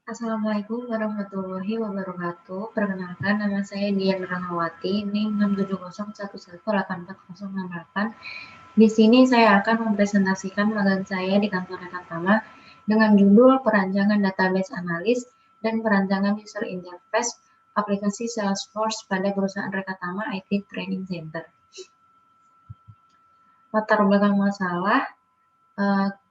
Assalamualaikum warahmatullahi wabarakatuh. Perkenalkan, nama saya Dian Rahmawati, NIM 670118408. Di sini saya akan mempresentasikan magang saya di kantor Rekatama dengan judul Perancangan Database Analis dan Perancangan User Interface aplikasi Salesforce pada perusahaan Rekatama IT Training Center. Latar belakang masalah,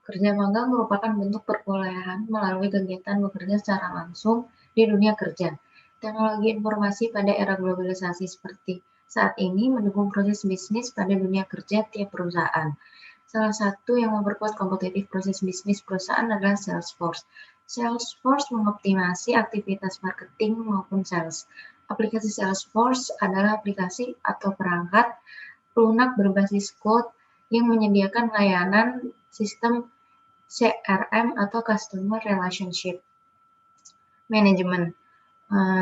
kerja magang merupakan bentuk perkuliahan melalui kegiatan bekerja secara langsung di dunia kerja. Teknologi informasi pada era globalisasi seperti saat ini mendukung proses bisnis pada dunia kerja tiap perusahaan. Salah satu yang memperkuat kompetitif proses bisnis perusahaan adalah Salesforce. Salesforce mengoptimasi aktivitas marketing maupun sales. Aplikasi Salesforce adalah aplikasi atau perangkat lunak berbasis cloud yang menyediakan layanan sistem CRM atau Customer Relationship Management.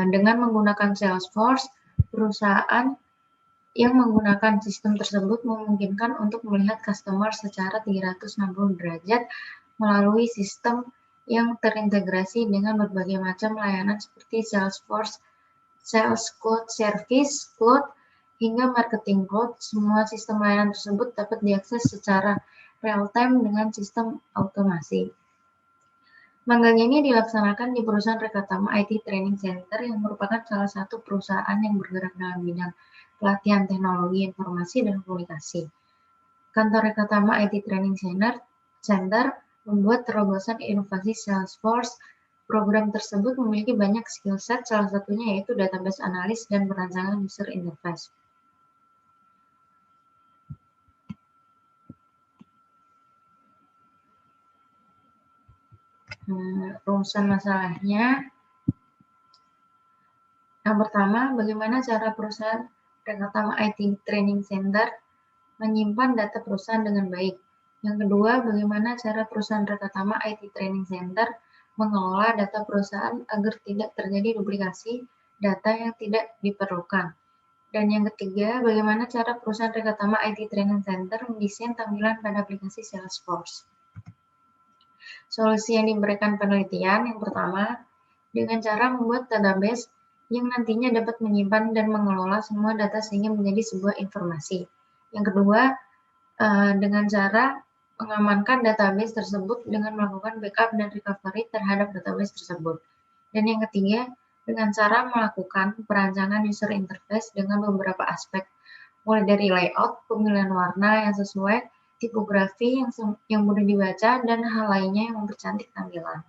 Dengan menggunakan Salesforce, perusahaan yang menggunakan sistem tersebut memungkinkan untuk melihat customer secara 360 derajat melalui sistem yang terintegrasi dengan berbagai macam layanan seperti Salesforce, Sales Cloud, Service Cloud, hingga Marketing Cloud. Semua sistem layanan tersebut dapat diakses secara real-time dengan sistem automasi. Magang ini dilaksanakan di perusahaan Rekatama IT Training Center yang merupakan salah satu perusahaan yang bergerak dalam bidang pelatihan teknologi informasi dan komunikasi. Kantor Rekatama IT Training Center membuat terobosan inovasi Salesforce. Program tersebut memiliki banyak skill set, salah satunya yaitu database analis dan perancangan user interface. Rumusan masalahnya. Yang pertama, bagaimana cara perusahaan Rekatama IT Training Center menyimpan data perusahaan dengan baik. Yang kedua, bagaimana cara perusahaan Rekatama IT Training Center mengelola data perusahaan agar tidak terjadi duplikasi data yang tidak diperlukan. Dan yang ketiga, bagaimana cara perusahaan Rekatama IT Training Center mendesain tampilan pada aplikasi Salesforce. Solusi yang diberikan penelitian, yang pertama, dengan cara membuat database yang nantinya dapat menyimpan dan mengelola semua data sehingga menjadi sebuah informasi. Yang kedua, dengan cara mengamankan database tersebut dengan melakukan backup dan recovery terhadap database tersebut. Dan yang ketiga, dengan cara melakukan perancangan user interface dengan beberapa aspek, mulai dari layout, pemilihan warna yang sesuai, tipografi yang mudah dibaca, dan hal lainnya yang mempercantik tampilan.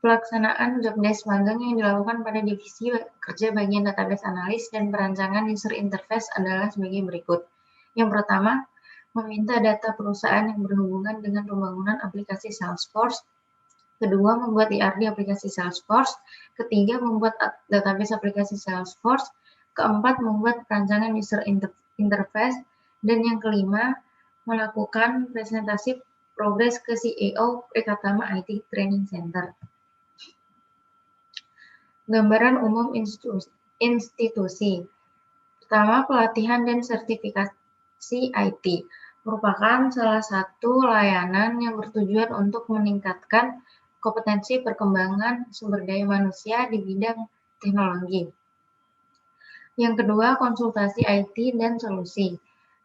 Pelaksanaan job desk magang yang dilakukan pada divisi kerja bagian database analis dan perancangan user interface adalah sebagai berikut. Yang pertama, meminta data perusahaan yang berhubungan dengan pembangunan aplikasi Salesforce. Kedua, membuat IRD aplikasi Salesforce. Ketiga, membuat database aplikasi Salesforce. Keempat, membuat perancangan user interface. Dan yang kelima, melakukan presentasi progres ke CEO Rekatama IT Training Center. Gambaran umum institusi. Pertama, pelatihan dan sertifikasi IT merupakan salah satu layanan yang bertujuan untuk meningkatkan kompetensi perkembangan sumber daya manusia di bidang teknologi. Yang kedua, konsultasi IT dan solusi,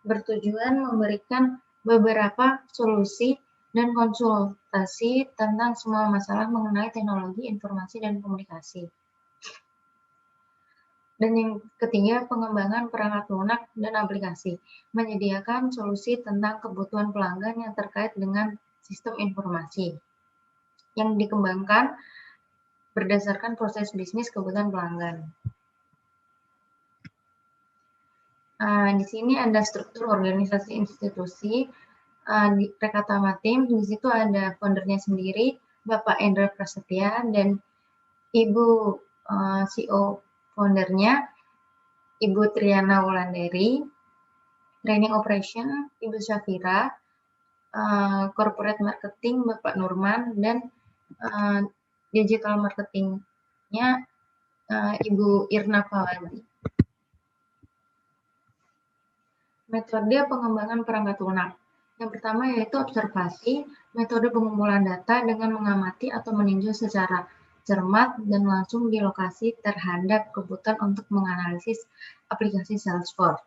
bertujuan memberikan beberapa solusi dan konsultasi tentang semua masalah mengenai teknologi, informasi, dan komunikasi. Dan yang ketiga, pengembangan perangkat lunak dan aplikasi, menyediakan solusi tentang kebutuhan pelanggan yang terkait dengan sistem informasi yang dikembangkan berdasarkan proses bisnis kebutuhan pelanggan. Di sini ada struktur organisasi institusi di Rekatama Team. Di situ ada foundernya sendiri, Bapak Endra Prasetya, dan Ibu CEO foundernya, Ibu Triana Wulandari, Training Operation, Ibu Syafira, Corporate Marketing, Bapak Nurman, dan Digital Marketingnya, Ibu Irna Fawadi. Metode pengembangan perangkat lunak. Yang pertama yaitu observasi, metode pengumpulan data dengan mengamati atau meninjau secara cermat dan langsung di lokasi terhadap kebutuhan untuk menganalisis aplikasi Salesforce.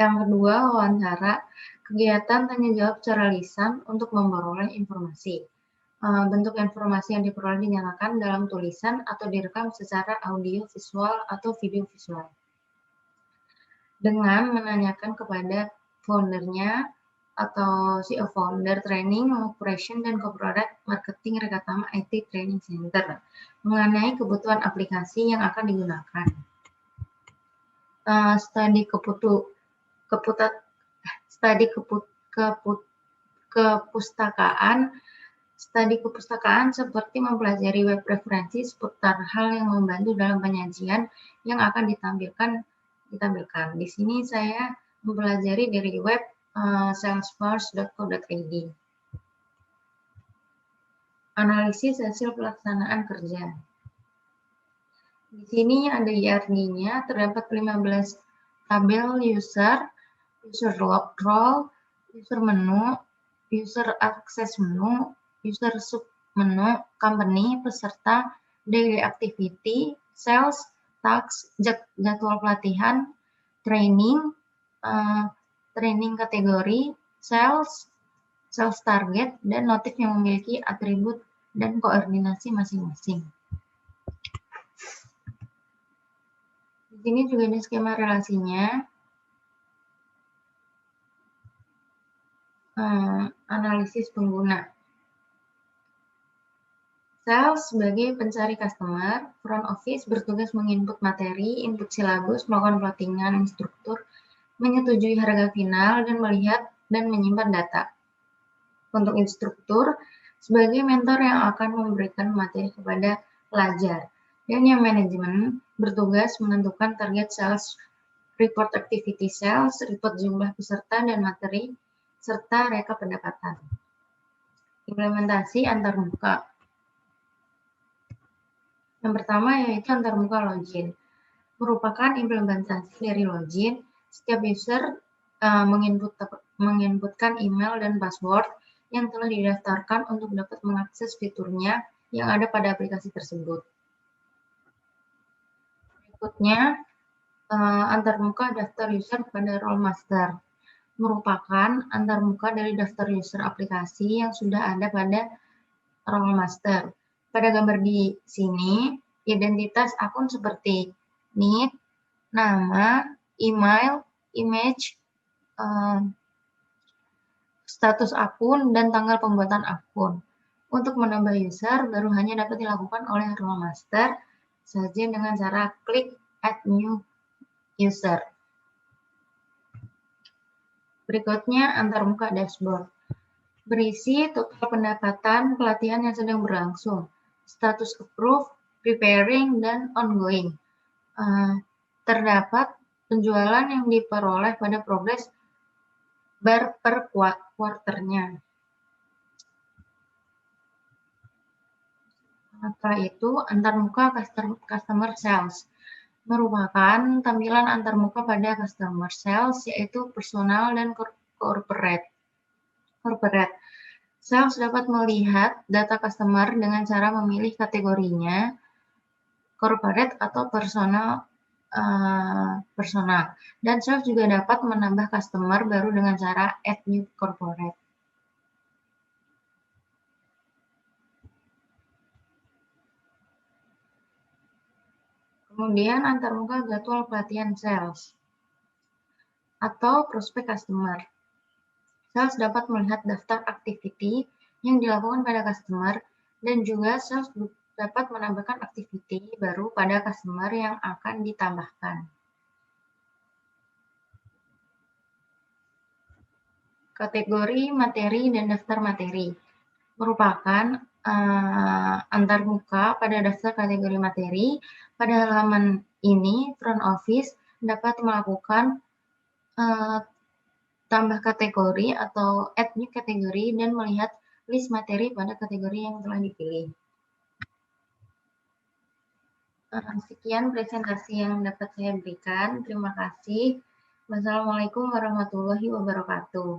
Yang kedua, wawancara, kegiatan tanya jawab secara lisan untuk memperoleh informasi. Bentuk informasi yang diperoleh dinyatakan dalam tulisan atau direkam secara audio visual atau video visual. Dengan menanyakan kepada foundernya atau CEO founder training, operation, dan corporate marketing Rekatama IT Training Center mengenai kebutuhan aplikasi yang akan digunakan. Studi kepustakaan seperti mempelajari web referensi seputar hal yang membantu dalam penyajian yang akan ditampilkan. Di sini saya mempelajari dari web salesforce.co.id. Analisis hasil pelaksanaan kerja. Di sini ada IRD-nya, terdapat 15 tabel user role, user menu, user access menu, user sub menu, company, peserta, daily activity, sales, task, jadwal pelatihan, training, training kategori, sales target, dan notif yang memiliki atribut dan koordinasi masing-masing. Di sini juga ada skema relasinya. Analisis pengguna. Sales sebagai pencari customer, front office bertugas menginput materi, input silabus, melakukan plottingan instruktur, menyetujui harga final, dan melihat dan menyimpan data. Untuk instruktur, sebagai mentor yang akan memberikan materi kepada pelajar. Dan yang manajemen bertugas menentukan target sales, report activity sales, report jumlah peserta dan materi, serta rekap pendapatan. Implementasi antarmuka. Yang pertama yaitu antarmuka login. Merupakan implementasi dari login. Setiap user menginputkan email dan password yang telah didaftarkan untuk dapat mengakses fiturnya yang ada pada aplikasi tersebut. Berikutnya, antarmuka daftar user pada role master. Merupakan antarmuka dari daftar user aplikasi yang sudah ada pada role master. Pada gambar di sini, identitas akun seperti nick, nama, email, image, status akun, dan tanggal pembuatan akun. Untuk menambah user, baru hanya dapat dilakukan oleh role master saja dengan cara klik Add New User. Berikutnya, antarmuka dashboard. Berisi total pendapatan pelatihan yang sedang berlangsung, status approved, preparing, dan ongoing. Terdapat penjualan yang diperoleh pada progres bar per kuarternya. Setelah itu, antarmuka customer sales. Merupakan tampilan antarmuka pada customer sales, yaitu personal dan corporate. Sales dapat melihat data customer dengan cara memilih kategorinya, corporate atau personal. Dan sales juga dapat menambah customer baru dengan cara add new corporate. Kemudian antarmuka jadwal pelatihan sales atau prospek customer. Sales dapat melihat daftar activity yang dilakukan pada customer dan juga sales dapat menambahkan activity baru pada customer yang akan ditambahkan. Kategori materi dan daftar materi merupakan antarmuka pada daftar kategori materi. Pada halaman ini, front office dapat melakukan tambah kategori atau add new kategori dan melihat list materi pada kategori yang telah dipilih. Sekian presentasi yang dapat saya berikan. Terima kasih. Wassalamualaikum warahmatullahi wabarakatuh.